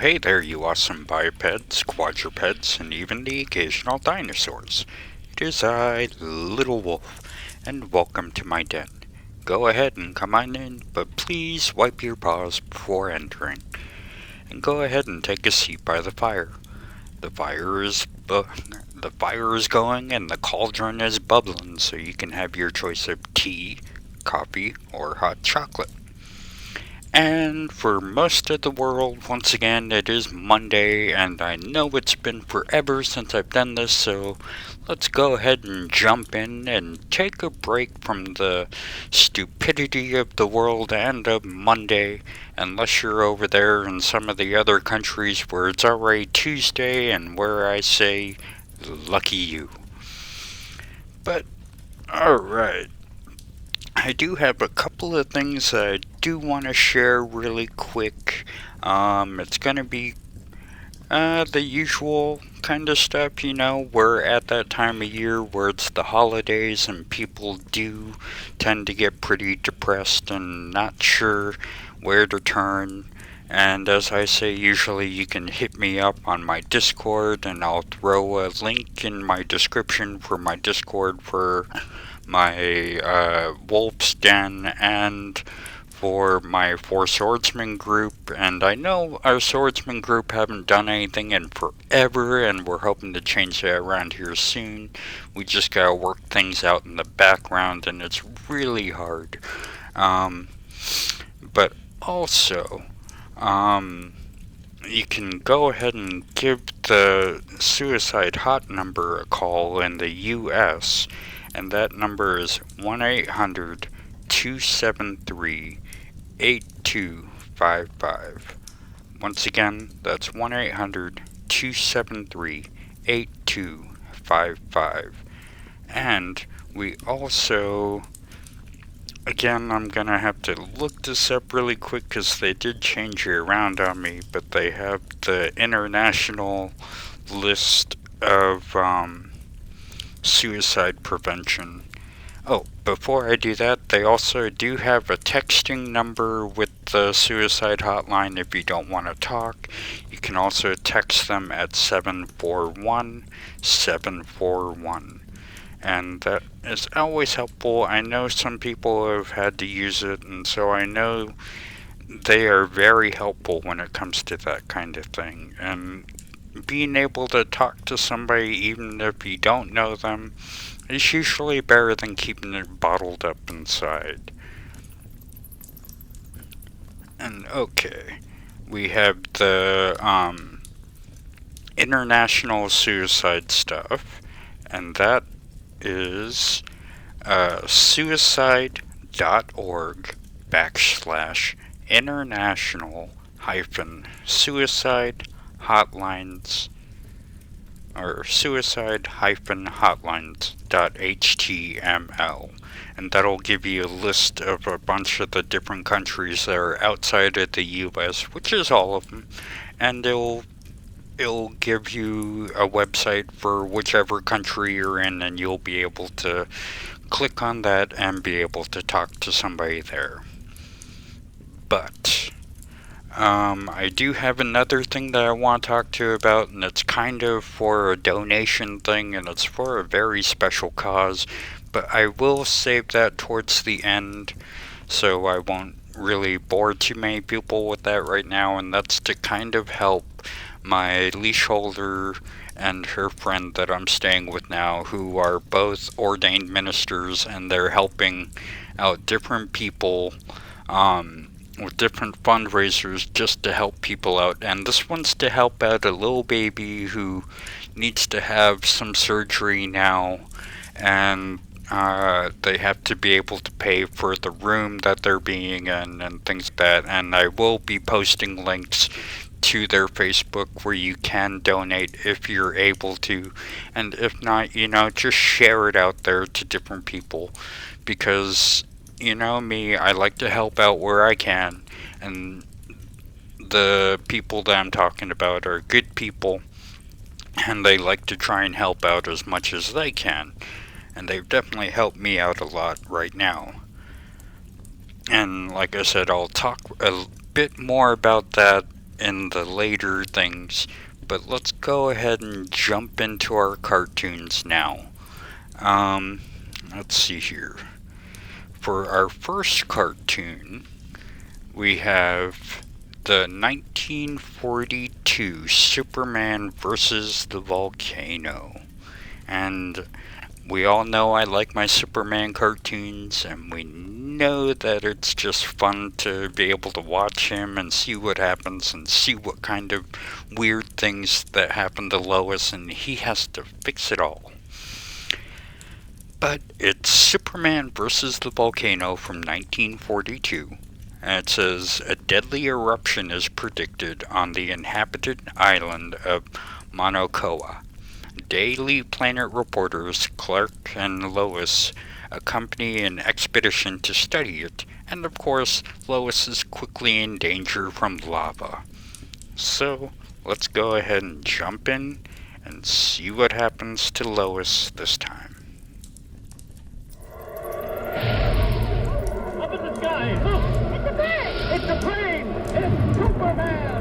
hey there, you awesome bipeds, quadrupeds, and even the occasional dinosaurs. It is I, Little Wolf, and welcome to my den. Go ahead and come on in, but please wipe your paws before entering. And go ahead and take a seat by the fire. The fire is the fire is going and the cauldron is bubbling, so you can have your choice of tea, coffee, or hot chocolate. And for most of the world, once again, it is Monday, and I know it's been forever since I've done this, so let's go ahead and jump in and take a break from the stupidity of the world and of Monday, unless you're over there in some of the other countries where it's already Tuesday and where I say, lucky you. But, alright. I do have a couple of things I do want to share really quick. It's going to be the usual kind of stuff, we're at that time of year where it's the holidays and people do tend to get pretty depressed and not sure where to turn. And as I say, usually you can hit me up on my Discord, and I'll throw a link in my description for my Discord for my Wolf's Den and for my Four Swordsmen group. And I know our Swordsman group haven't done anything in forever, and we're hoping to change that around here soon. We just gotta work things out in the background, and it's really hard. But also, you can go ahead and give the suicide hot number a call in the US, and that number is 1-800-273-8255. Once again, that's 1-800-273-8255. And we also, again, I'm gonna have to look this up really quick because they did change it around on me, but they have the international list of suicide prevention. Oh, before I do that, they also do have a texting number with the suicide hotline if you don't want to talk. You can also text them at 741-741. And that is always helpful. I know some people have had to use it, and so I know they are very helpful when it comes to that kind of thing. And being able to talk to somebody even if you don't know them is usually better than keeping it bottled up inside. And okay, we have the international suicide stuff, and that is suicide.org/international-suicide hotlines, or suicide-hotlines.html, and that'll give you a list of a bunch of the different countries that are outside of the US, which is all of them, and it'll give you a website for whichever country you're in, and you'll be able to click on that and be able to talk to somebody there. But I do have another thing that I want to talk to you about, and it's kind of for a donation thing, and it's for a very special cause, but I will save that towards the end, so I won't really bore too many people with that right now, and that's to kind of help my leash holder and her friend that I'm staying with now, who are both ordained ministers, and they're helping out different people with different fundraisers just to help people out. And this one's to help out a little baby who needs to have some surgery now, and they have to be able to pay for the room that they're being in and things like that. And I will be posting links to their Facebook where you can donate if you're able to, and if not, just share it out there to different people, because me, I like to help out where I can, and the people that I'm talking about are good people, and they like to try and help out as much as they can, and they've definitely helped me out a lot right now. And like I said, I'll talk a bit more about that in the later things, but let's go ahead and jump into our cartoons now. Let's see here. For our first cartoon, we have the 1942 Superman vs. the Volcano. And we all know I like my Superman cartoons, and we know that it's just fun to be able to watch him and see what happens and see what kind of weird things that happen to Lois, and he has to fix it all. But it's Superman vs. the Volcano from 1942, and it says a deadly eruption is predicted on the inhabited island of Monocoa. Daily Planet reporters Clark and Lois accompany an expedition to study it, and of course, Lois is quickly in danger from lava. So, let's go ahead and jump in and see what happens to Lois this time. Up in the sky! Look! It's a bird! It's a plane! It's Superman!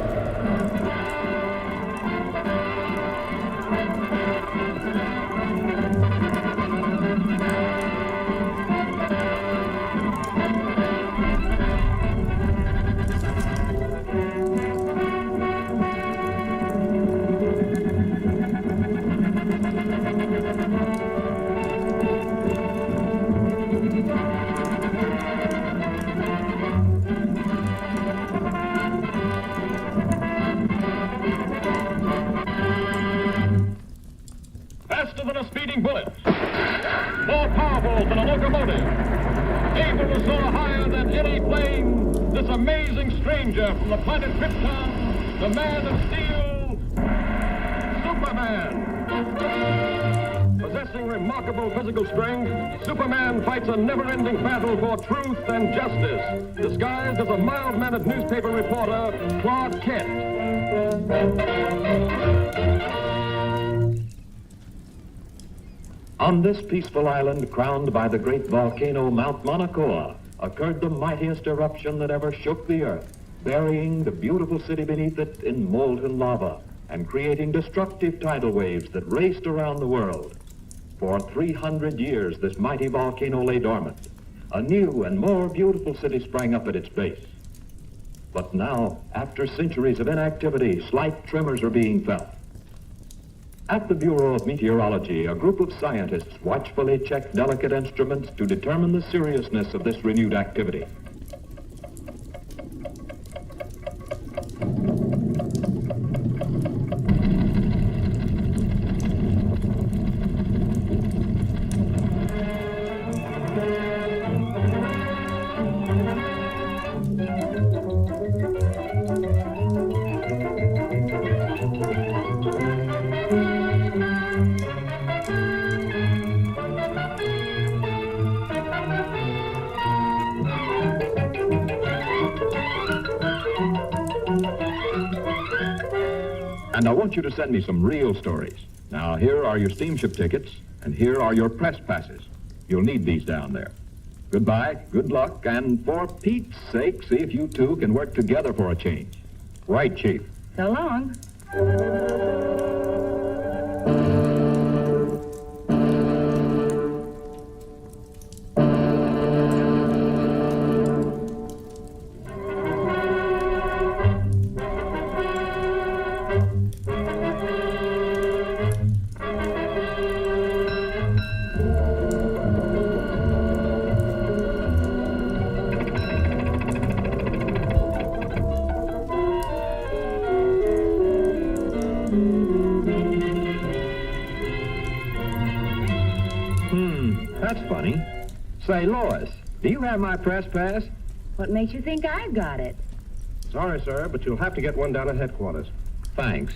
Faster than a speeding bullet, more powerful than a locomotive, able to soar higher than any plane, this amazing stranger from the planet Krypton, the Man of Steel, Superman. Possessing remarkable physical strength, Superman fights a never-ending battle for truth and justice, disguised as a mild-mannered newspaper reporter, Clark Kent. On this peaceful island crowned by the great volcano Mount Monocoa occurred the mightiest eruption that ever shook the earth, burying the beautiful city beneath it in molten lava and creating destructive tidal waves that raced around the world. For 300 years, this mighty volcano lay dormant. A new and more beautiful city sprang up at its base. But now, after centuries of inactivity, slight tremors are being felt. At the Bureau of Meteorology, a group of scientists watchfully check delicate instruments to determine the seriousness of this renewed activity. And I want you to send me some real stories. Now, here are your steamship tickets, and here are your press passes. You'll need these down there. Goodbye, good luck, and for Pete's sake, see if you two can work together for a change. Right, Chief. So long. That's funny. Say, Lois, do you have my press pass? What makes you think I've got it? Sorry, sir, but you'll have to get one down at headquarters. Thanks.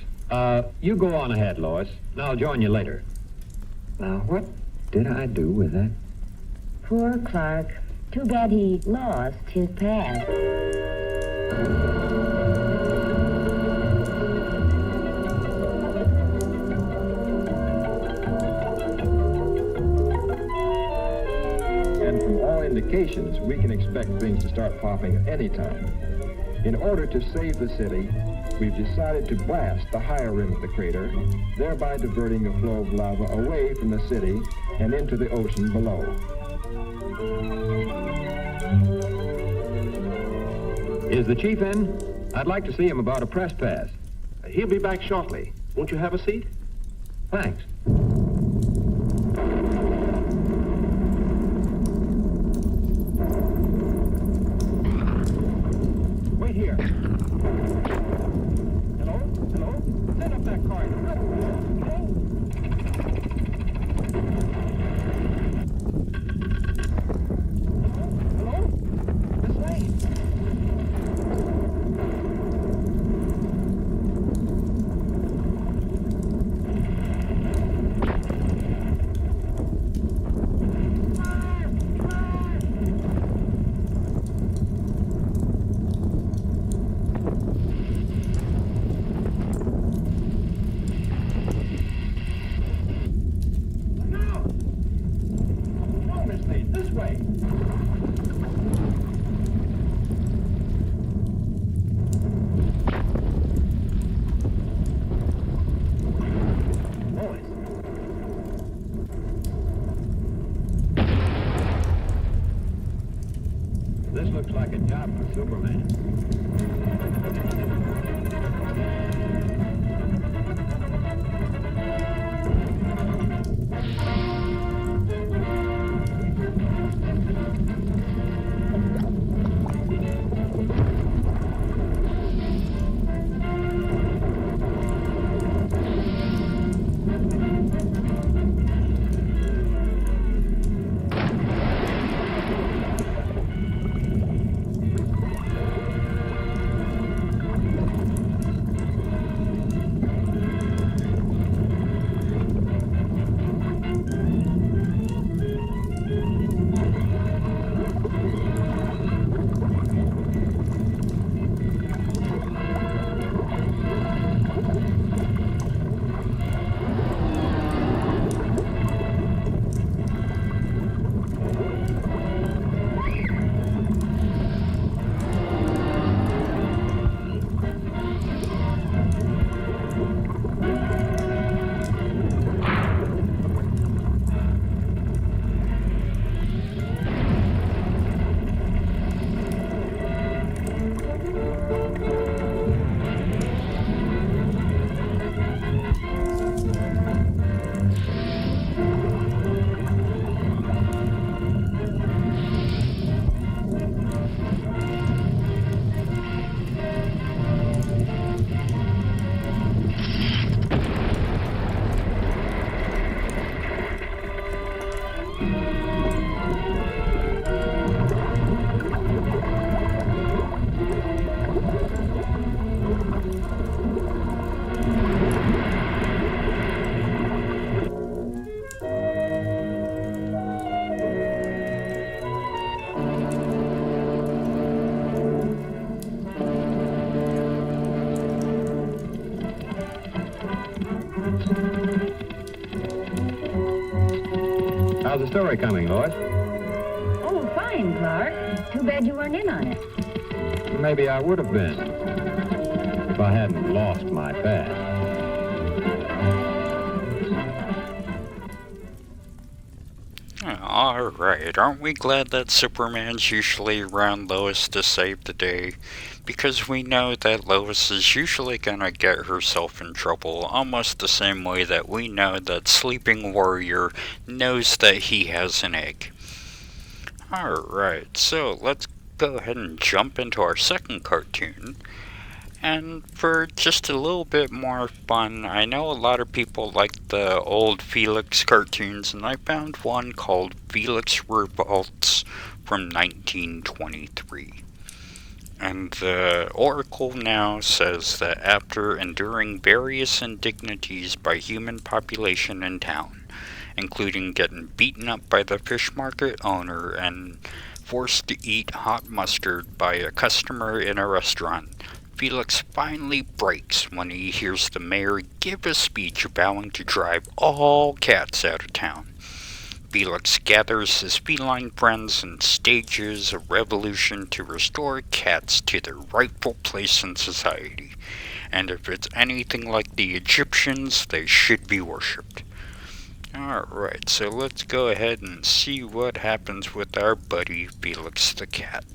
You go on ahead, Lois, and I'll join you later. Now, what did I do with that? Poor Clark. Too bad he lost his pass. And from all indications, we can expect things to start popping at any time. In order to save the city, we've decided to blast the higher rim of the crater, thereby diverting the flow of lava away from the city and into the ocean below. Is the chief in? I'd like to see him about a press pass. He'll be back shortly. Won't you have a seat? Thanks. Wait here. Hello? Hello? Send up that car. Hello? Hello? This way. This looks like a job for Superman. How's the story coming, Lois? Oh, fine, Clark. Too bad you weren't in on it. Maybe I would have been if I hadn't lost my past. Alright, aren't we glad that Superman's usually around Lois to save the day? Because we know that Lois is usually gonna get herself in trouble, almost the same way that we know that Sleeping Warrior knows that he has an egg. Alright, so let's go ahead and jump into our second cartoon. And for just a little bit more fun, I know a lot of people like the old Felix cartoons, and I found one called Felix Revolts from 1923. And the Oracle now says that after enduring various indignities by human population in town, including getting beaten up by the fish market owner and forced to eat hot mustard by a customer in a restaurant, Felix finally breaks when he hears the mayor give a speech vowing to drive all cats out of town. Felix gathers his feline friends and stages a revolution to restore cats to their rightful place in society. And if it's anything like the Egyptians, they should be worshipped. Alright, so let's go ahead and see what happens with our buddy Felix the cat.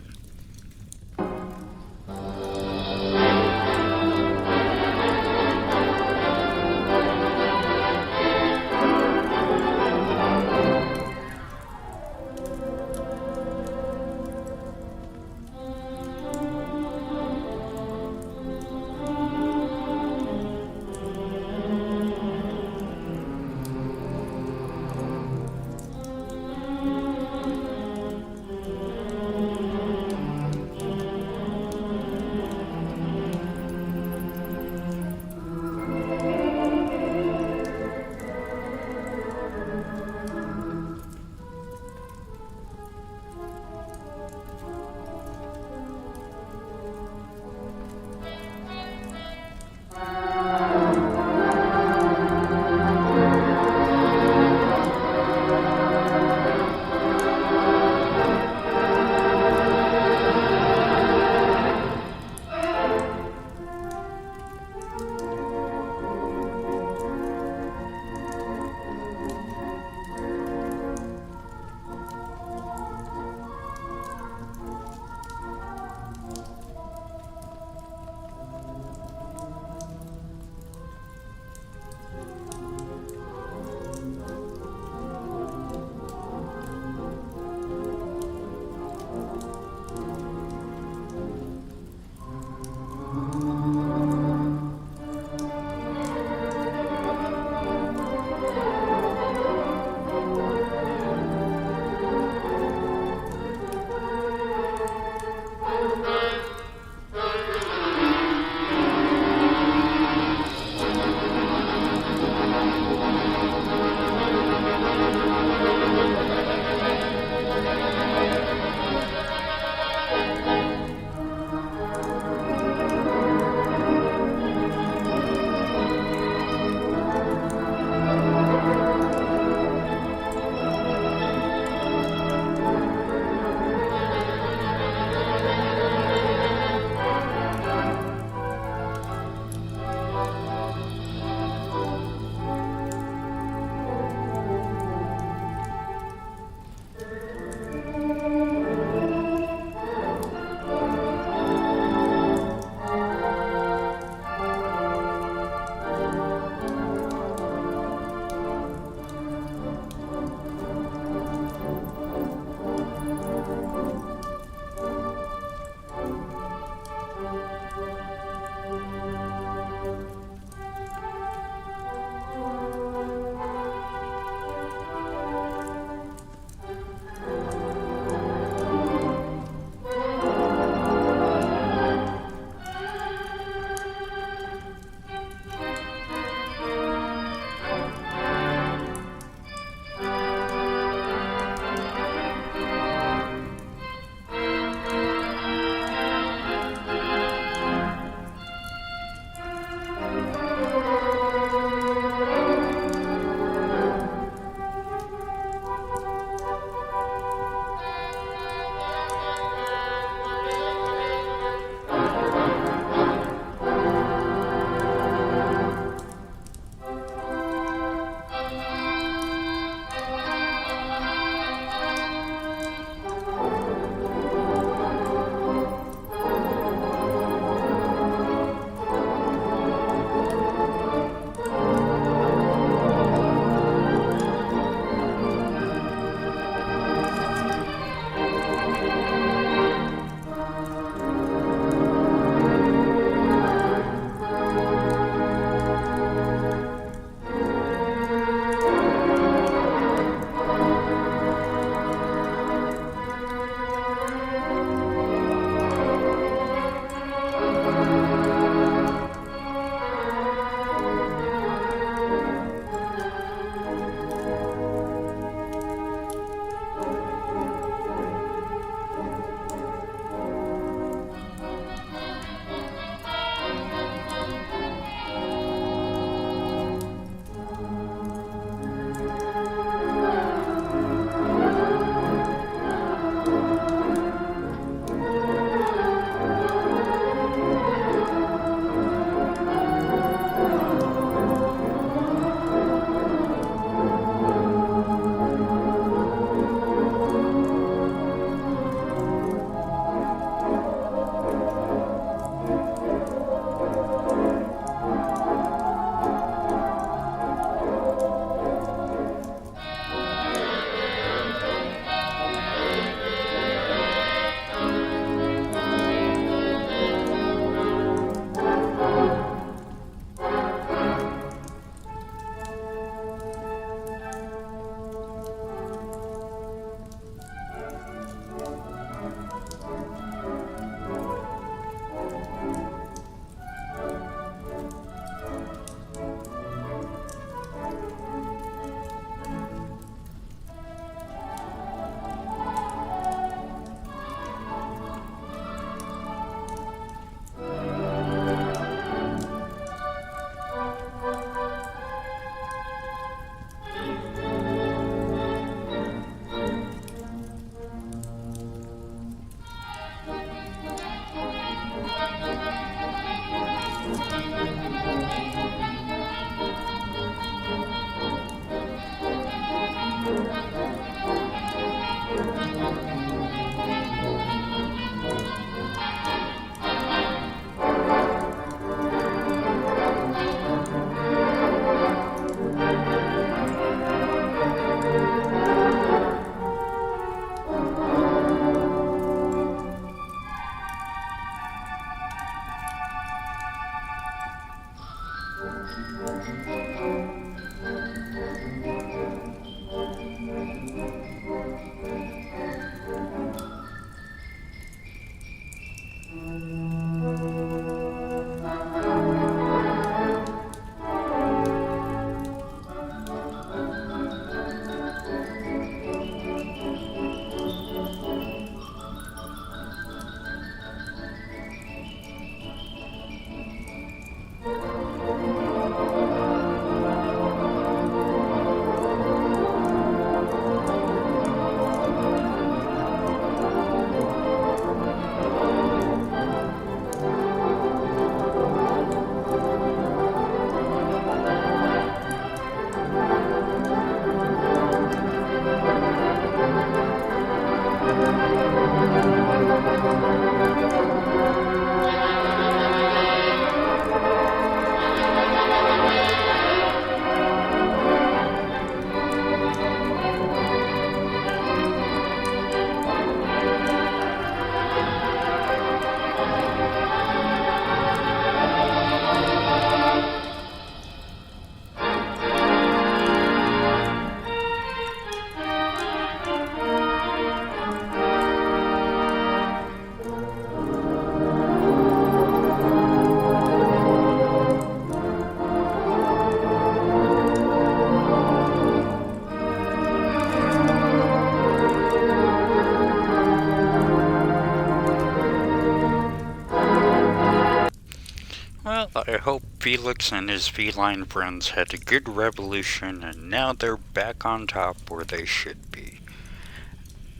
Well, I hope Felix and his feline friends had a good revolution and now they're back on top where they should be.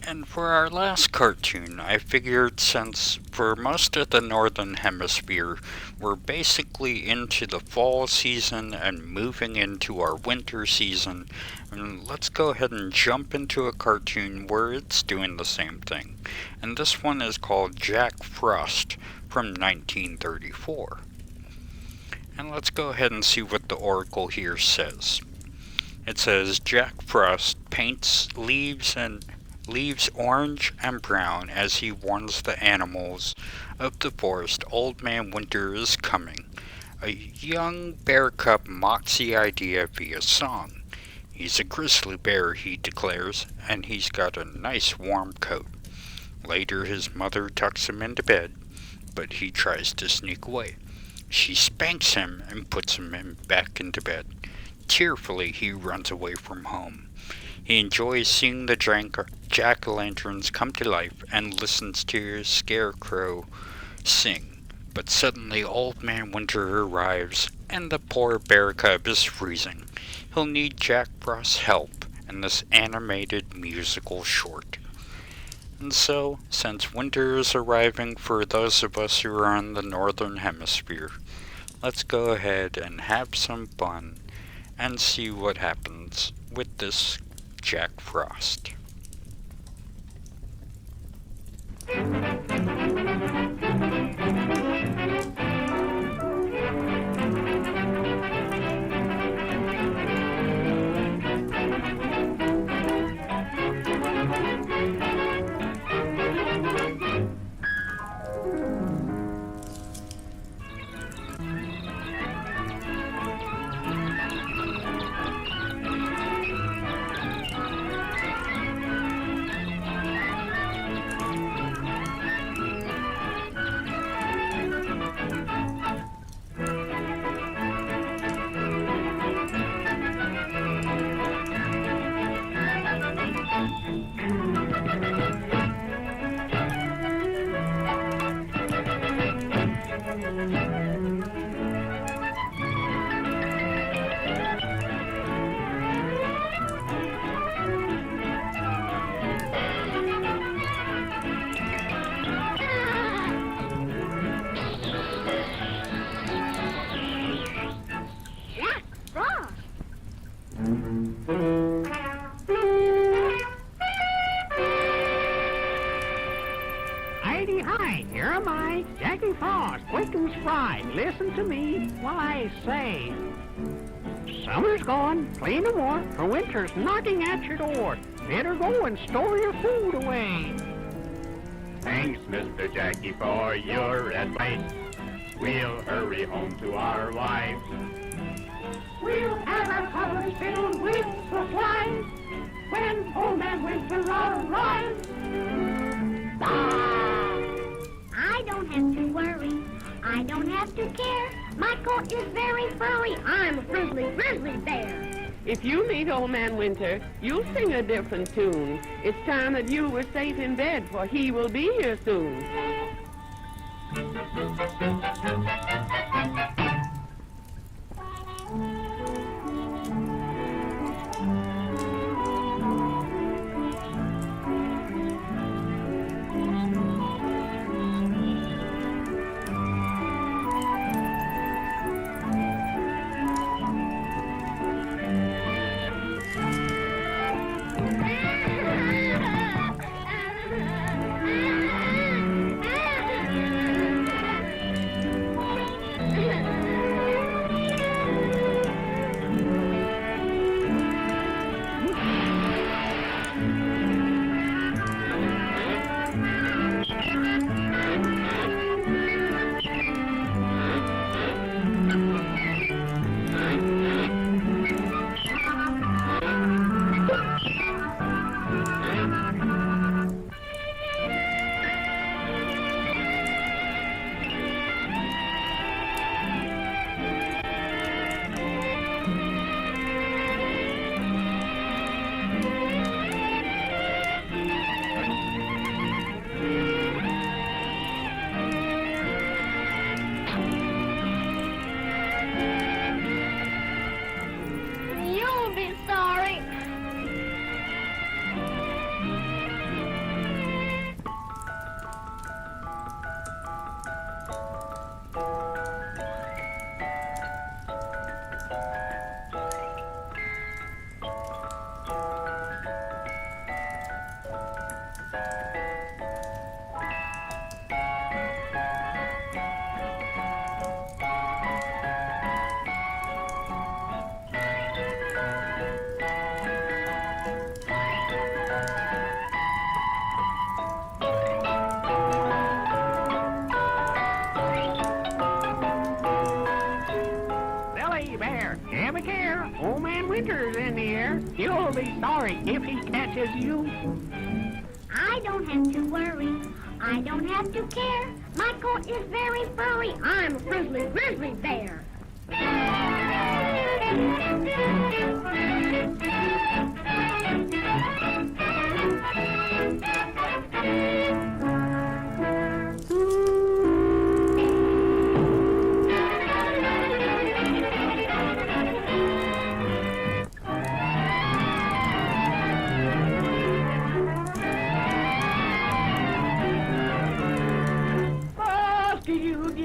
And for our last cartoon, I figured since for most of the Northern Hemisphere, we're basically into the fall season and moving into our winter season, and let's go ahead and jump into a cartoon where it's doing the same thing. And this one is called Jack Frost from 1934. And let's go ahead and see what the Oracle here says. It says, Jack Frost paints leaves orange and brown as he warns the animals of the forest Old Man Winter is coming. A young bear cub mocks the idea via song. He's a grizzly bear, he declares, and he's got a nice warm coat. Later his mother tucks him into bed, but he tries to sneak away. She spanks him and puts him back into bed. Tearfully he runs away from home. He enjoys seeing the jack-o'-lanterns come to life and listens to his scarecrow sing. But suddenly Old Man Winter arrives, and the poor bear cub is freezing. He'll need Jack Frost's help in this animated musical short. And so, since winter is arriving for those of us who are in the Northern Hemisphere, let's go ahead and have some fun and see what happens with this Jack Frost. Hi, here am I, Jackie Frost, quick and spry. Listen to me while I say. Summer's gone, play no more, for winter's knocking at your door. Better go and store your food away. Thanks, Mr. Jackie, for your advice. We'll hurry home to our wives. We'll have our cupboards filled with supplies when Old Man Winter arrives. I don't have to worry. I don't have to care. My coat is very furry. I'm a grizzly bear. If you meet Old Man Winter, you'll sing a different tune. It's time that you were safe in bed, for he will be here soon. bear. You'll be sorry if he catches you. I don't have to worry. I don't have to care. My coat is very furry. I'm a friendly grizzly bear.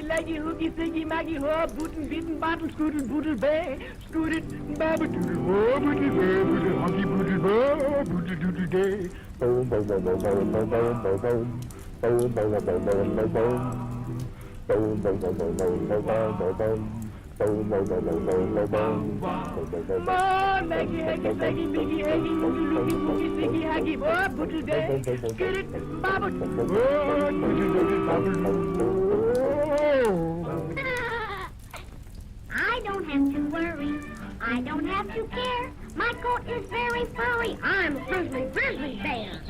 Leggy, hoogie, siggy, maggie, ho, bootin', beatin', bottle, scootin', boodle, bay, scootin', babadoodle, ho, boodle, bay, boodle, huggy, boodle, bo, boodle, doodle, day. Boom, boom, boom, boom, boom, boom, boom, boom, boom. Boom, boom, boom, boom, boom, boom, boom. Boom, boom, boom, boom, boom, boom, boom, boom. Boom, boom, boom, boom, boom, boom, boom. Oh, leggy, haggy, saggy, miggy, haggy, moogie, loogie, moogie, siggy, haggy, ho, boodle, day, scootin', babadoodle, ho, boodle, doodle, babadoodle. I don't have to worry. I don't have to care. My coat is very furry. I'm a friendly grizzly bear.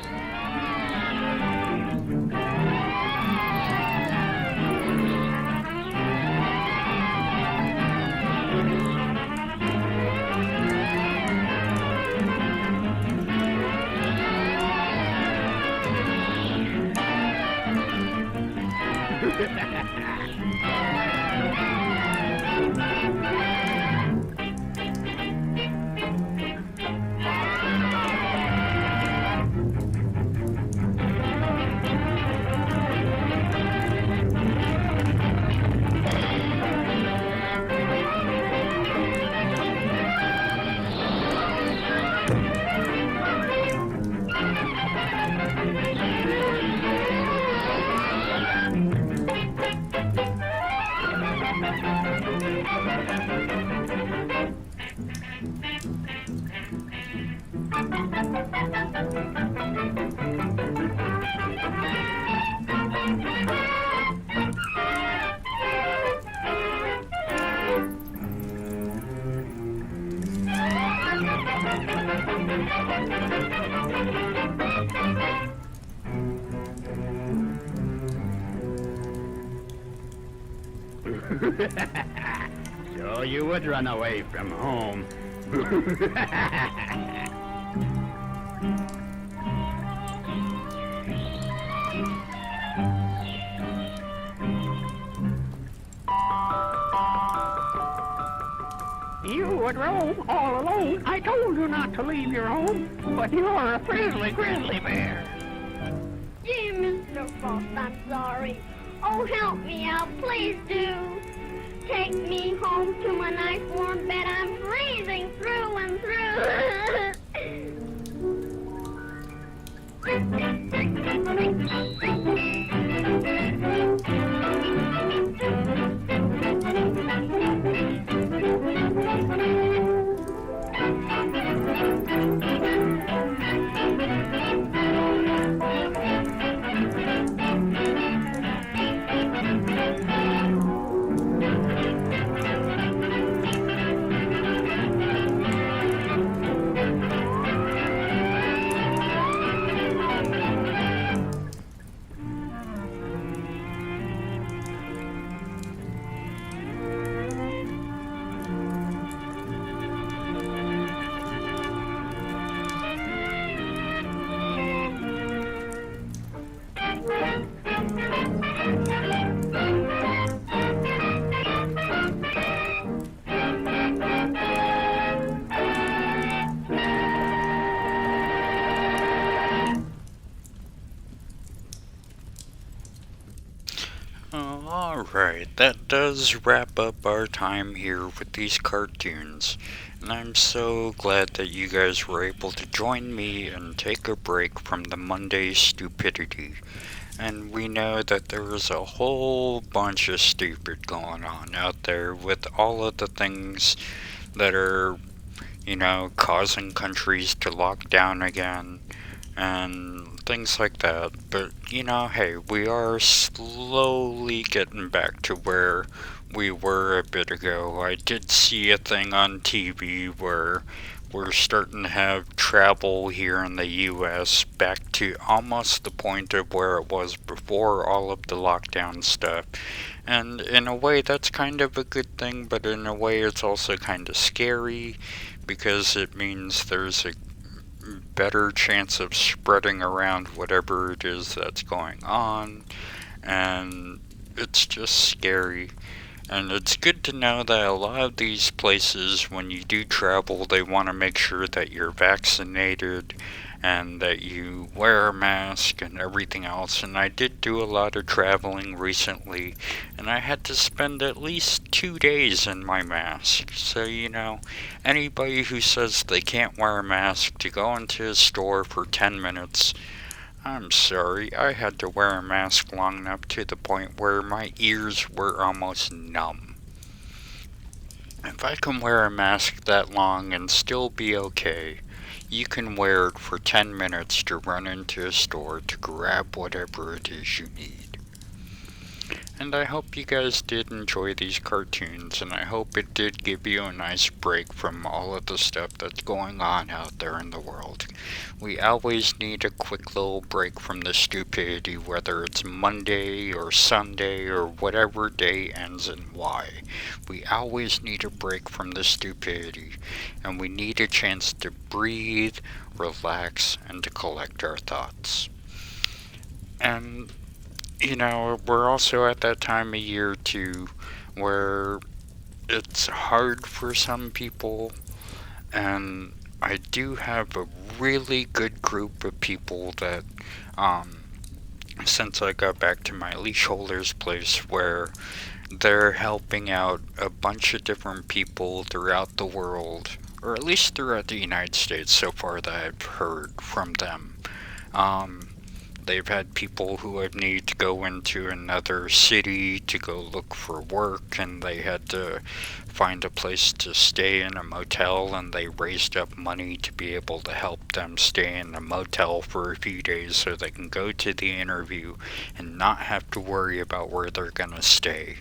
So you would run away from home. You would roam all alone. I told you not to leave your home, but you're a friendly grizzly bear. Gee, Mr. Frost, I'm sorry. Oh, help me out, please do. Take me home to my nice warm bed. I'm freezing through and Alright, that does wrap up our time here with these cartoons, and I'm so glad that you guys were able to join me and take a break from the Monday stupidity. And we know that there is a whole bunch of stupid going on out there with all of the things that are, causing countries to lock down again, and things like that. But, hey, we are slowly getting back to where we were a bit ago. I did see a thing on TV where we're starting to have travel here in the US back to almost the point of where it was before all of the lockdown stuff. And in a way, that's kind of a good thing, but in a way, it's also kind of scary because it means there's a better chance of spreading around whatever it is that's going on, and it's just scary. And it's good to know that a lot of these places, when you do travel, they want to make sure that you're vaccinated and that you wear a mask and everything else. And I did do a lot of traveling recently, and I had to spend at least 2 days in my mask. So, anybody who says they can't wear a mask to go into a store for 10 minutes, I'm sorry, I had to wear a mask long enough to the point where my ears were almost numb. If I can wear a mask that long and still be okay, you can wear it for 10 minutes to run into a store to grab whatever it is you need. And I hope you guys did enjoy these cartoons, and I hope it did give you a nice break from all of the stuff that's going on out there in the world. We always need a quick little break from the stupidity, whether it's Monday or Sunday or whatever day ends in Y. We always need a break from the stupidity, and we need a chance to breathe, relax, and to collect our thoughts. And we're also at that time of year too where it's hard for some people, and I do have a really good group of people that, since I got back to my leaseholder's place, where they're helping out a bunch of different people throughout the world, or at least throughout the United States so far that I've heard from them. They've had people who have needed to go into another city to go look for work, and they had to find a place to stay in a motel, and they raised up money to be able to help them stay in a motel for a few days so they can go to the interview and not have to worry about where they're gonna stay.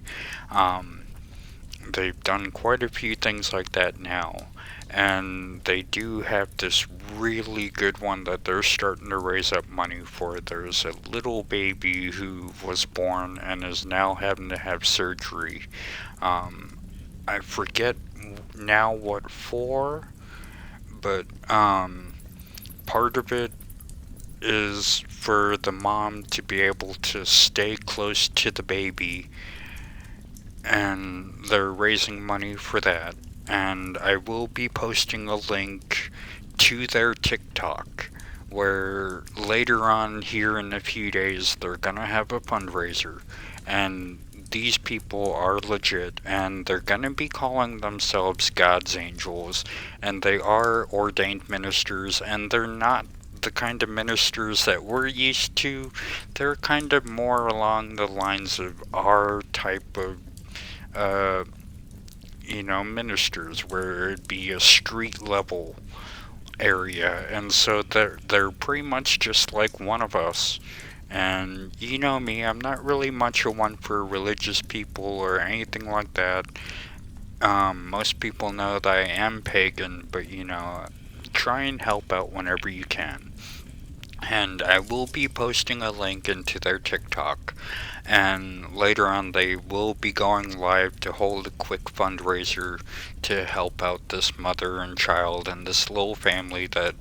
They've done quite a few things like that now. And they do have this really good one that they're starting to raise up money for. There's a little baby who was born and is now having to have surgery. I forget now what for, but part of it is for the mom to be able to stay close to the baby, and they're raising money for that. And I will be posting a link to their TikTok, where later on here in a few days they're gonna have a fundraiser, and these people are legit, and they're gonna be calling themselves God's Angels, and they are ordained ministers, and they're not the kind of ministers that we're used to. They're kind of more along the lines of our type of ministers, where it'd be a street level area, and so they're pretty much just like one of us. And you know me, I'm not really much a one for religious people or anything like that. Most people know that I am pagan, but try and help out whenever you can. And I will be posting a link into their TikTok, and later on they will be going live to hold a quick fundraiser to help out this mother and child and this little family that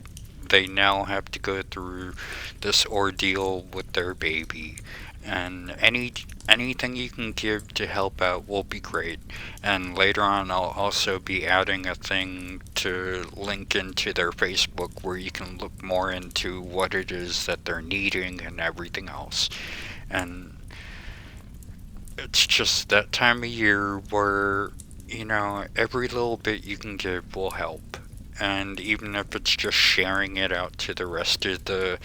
they now have to go through this ordeal with their baby. And anything you can give to help out will be great. And later on I'll also be adding a thing to link into their Facebook where you can look more into what it is that they're needing and everything else. And it's just that time of year where, every little bit you can give will help. And even if it's just sharing it out to the rest of the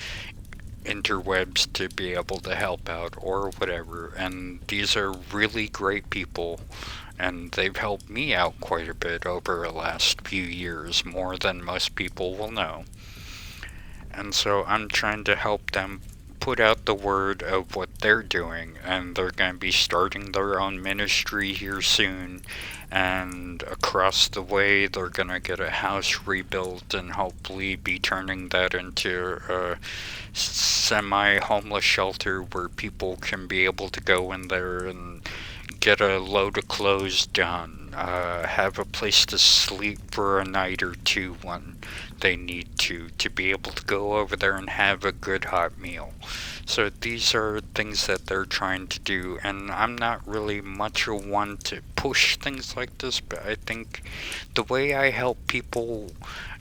interwebs to be able to help out or whatever. And these are really great people, and they've helped me out quite a bit over the last few years, more than most people will know. And so I'm trying to help them put out the word of what they're doing, and they're going to be starting their own ministry here soon. And across the way, they're going to get a house rebuilt and hopefully be turning that into a semi-homeless shelter where people can be able to go in there and get a load of clothes done, have a place to sleep for a night or two when they need to be able to go over there and have a good hot meal. So these are things that they're trying to do, and I'm not really much of one to push things like this, but I think the way I help people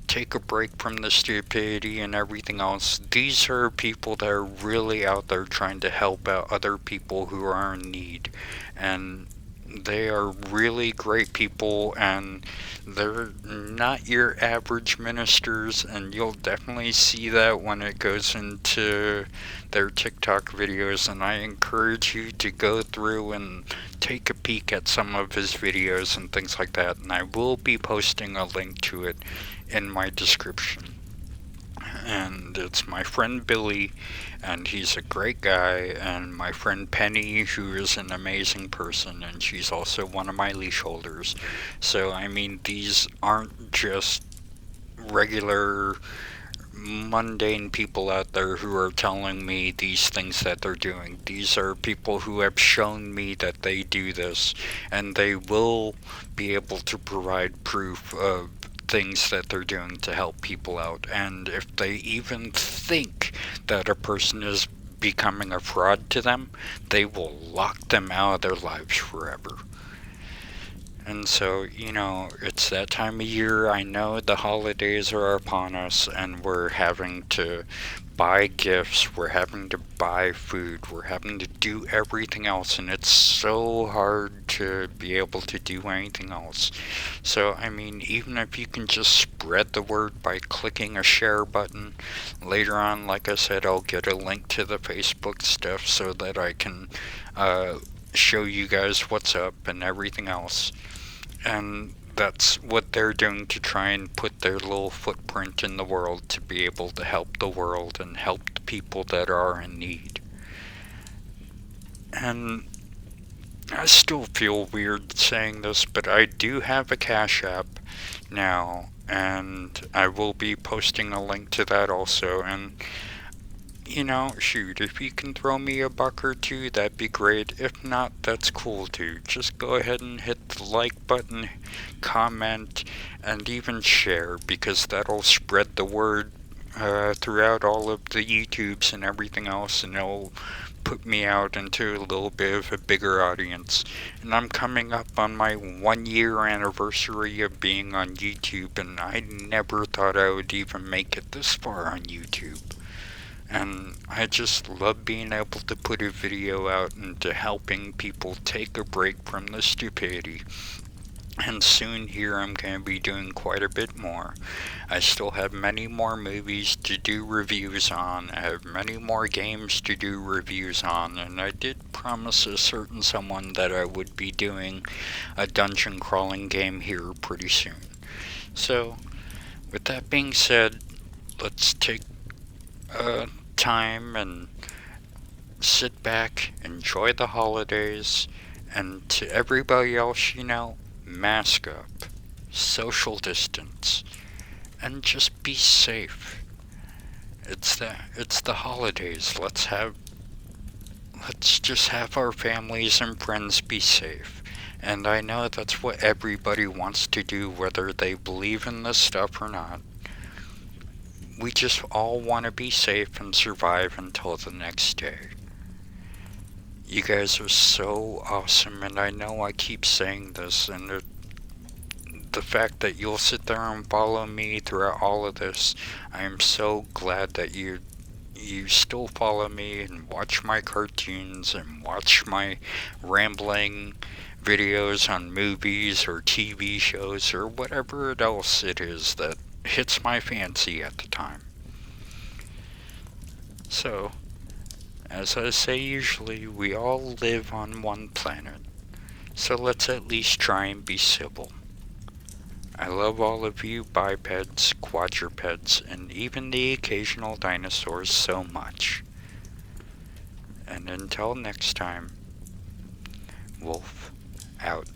take a break from the stupidity and everything else, these are people that are really out there trying to help out other people who are in need. And they are really great people, and they're not your average ministers, and you'll definitely see that when it goes into their TikTok videos. And I encourage you to go through and take a peek at some of his videos and things like that, and I will be posting a link to it in my description. And it's my friend Billy, and he's a great guy, and my friend Penny, who is an amazing person, and she's also one of my leash holders. So I mean, these aren't just regular mundane people out there who are telling me these things that they're doing. These are people who have shown me that they do this, and they will be able to provide proof of things that they're doing to help people out. And if they even think that a person is becoming a fraud to them, they will lock them out of their lives forever. And so, you know, it's that time of year. I know the holidays are upon us, and we're having to buy gifts, we're having to buy food, we're having to do everything else, and it's so hard to be able to do anything else. So, I mean, even if you can just spread the word by clicking a share button, later on, like I said, I'll get a link to the Facebook stuff so that I can show you guys what's up and everything else. And that's what they're doing to try and put their little footprint in the world to be able to help the world and help the people that are in need. And I still feel weird saying this, but I do have a Cash App now, and I will be posting a link to that also. And you know, shoot, if you can throw me $1 or $2, that'd be great. If not, that's cool too. Just go ahead and hit the like button, comment, and even share, because that'll spread the word throughout all of the YouTubes and everything else, and it'll put me out into a little bit of a bigger audience. And I'm coming up on my 1-year anniversary of being on YouTube, and I never thought I would even make it this far on YouTube. And I just love being able to put a video out into helping people take a break from the stupidity. And soon here I'm going to be doing quite a bit more. I still have many more movies to do reviews on. I have many more games to do reviews on. And I did promise a certain someone that I would be doing a dungeon crawling game here pretty soon. So, with that being said, let's take time and sit back, enjoy the holidays, and to everybody else, you know, mask up, social distance, and just be safe. It's the holidays. Let's just have our families and friends be safe. And I know that's what everybody wants to do, whether they believe in this stuff or not. We just all want to be safe and survive until the next day. You guys are so awesome, and I know I keep saying this, and the fact that you'll sit there and follow me throughout all of this, I am so glad that you still follow me and watch my cartoons and watch my rambling videos on movies or TV shows or whatever else it is that hits my fancy at the time. So, as I say usually, we all live on one planet, so let's at least try and be civil. I love all of you bipeds, quadrupeds, and even the occasional dinosaurs so much. And until next time, Wolf out.